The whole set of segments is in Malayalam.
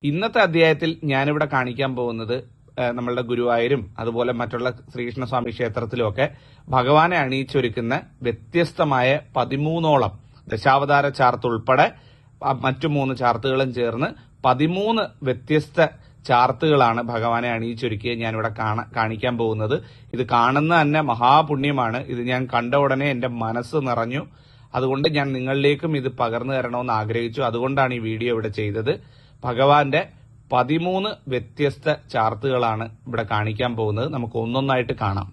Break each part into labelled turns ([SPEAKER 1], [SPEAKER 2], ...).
[SPEAKER 1] ഇന്നത്തെ അധ്യായത്തിൽ ഞാനിവിടെ കാണിക്കാൻ പോകുന്നത് നമ്മളുടെ ഗുരുവായൂരും അതുപോലെ മറ്റുള്ള ശ്രീകൃഷ്ണസ്വാമി ക്ഷേത്രത്തിലുമൊക്കെ ഭഗവാനെ അണിയിച്ചൊരുക്കുന്ന വ്യത്യസ്തമായ 13ഓളം ദശാവതാര ചാർത്ത് ഉൾപ്പെടെ മറ്റു 3 ചാർത്തുകളും ചേർന്ന് 13 വ്യത്യസ്ത ചാർത്തുകളാണ് ഭഗവാനെ അണിയിച്ചൊരുക്കിയ ഞാനിവിടെ കാണിക്കാൻ പോകുന്നത്. ഇത് കാണുന്ന തന്നെ മഹാപുണ്യമാണ്. ഇത് ഞാൻ കണ്ട ഉടനെ എന്റെ മനസ്സ് നിറഞ്ഞു. അതുകൊണ്ട് ഞാൻ നിങ്ങളിലേക്കും ഇത് പകർന്നു തരണമെന്ന് ആഗ്രഹിച്ചു. അതുകൊണ്ടാണ് ഈ വീഡിയോ ഇവിടെ ചെയ്തത്. ഭഗവാന്റെ 13 വ്യത്യസ്ത ചാർത്തുകളാണ് ഇവിടെ കാണിക്കാൻ പോകുന്നത്. നമുക്ക് ഒന്നൊന്നായിട്ട് കാണാം.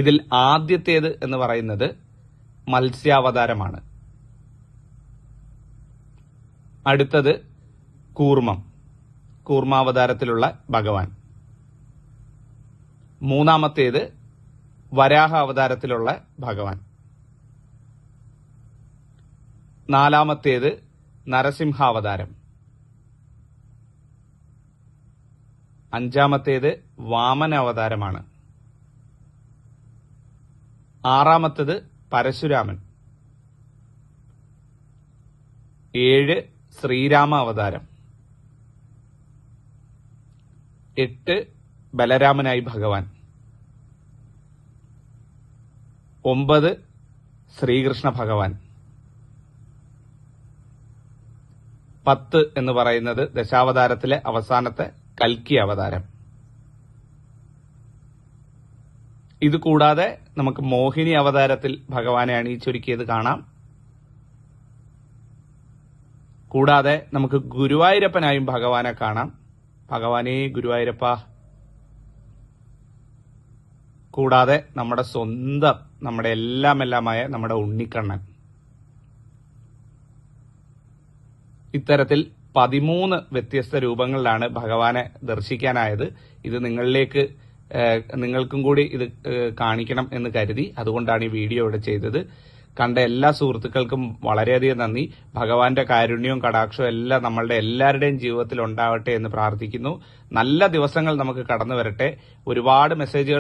[SPEAKER 1] ഇതിൽ ആദ്യത്തേത് എന്ന് പറയുന്നത് മത്സ്യാവതാരമാണ്. അടുത്തത് കൂർമാവതാരത്തിലുള്ള ഭഗവാൻ. മൂന്നാമത്തേത് വരാഹ അവതാരത്തിലുള്ള ഭഗവാൻ. നാലാമത്തേത് നരസിംഹാവതാരം. അഞ്ചാമത്തേത് വാമന അവതാരമാണ്. ആറാമത്തേത് പരശുരാമൻ. 7 ശ്രീരാമ അവതാരം. 8 ബലരാമനായി ഭഗവാൻ. 9 ശ്രീകൃഷ്ണ ഭഗവാൻ. 10 എന്ന് പറയുന്നത് ദശാവതാരത്തിലെ അവസാനത്തെ കൽക്കി അവതാരം. ഇത് കൂടാതെ നമുക്ക് മോഹിനി അവതാരത്തിൽ ഭഗവാനെ അണിയിച്ചൊരുക്കിയത് കാണാം. കൂടാതെ നമുക്ക് ഗുരുവായൂരപ്പനായും ഭഗവാനെ കാണാം. ഭഗവാനേ ഗുരുവായൂരപ്പ. കൂടാതെ നമ്മുടെ സ്വന്തം, നമ്മുടെ എല്ലാമായ നമ്മുടെ ഉണ്ണിക്കണ്ണൻ. ഇത്തരത്തിൽ 13 വ്യത്യസ്ത രൂപങ്ങളിലാണ് ഭഗവാനെ ദർശിക്കാനായത്. ഇത് നിങ്ങൾക്കും കൂടി ഇത് കാണിക്കണം എന്ന് കരുതി. അതുകൊണ്ടാണ് ഈ വീഡിയോ ഇവിടെ ചെയ്തത്. കണ്ട എല്ലാ സുഹൃത്തുക്കൾക്കും വളരെയധികം നന്ദി. ഭഗവാന്റെ കാരുണ്യവും കടാക്ഷവും എല്ലാം നമ്മളുടെ എല്ലാവരുടെയും ജീവിതത്തിൽ ഉണ്ടാവട്ടെ എന്ന് പ്രാർത്ഥിക്കുന്നു. നല്ല ദിവസങ്ങൾ നമുക്ക് കടന്നു വരട്ടെ. ഒരുപാട് മെസ്സേജുകൾ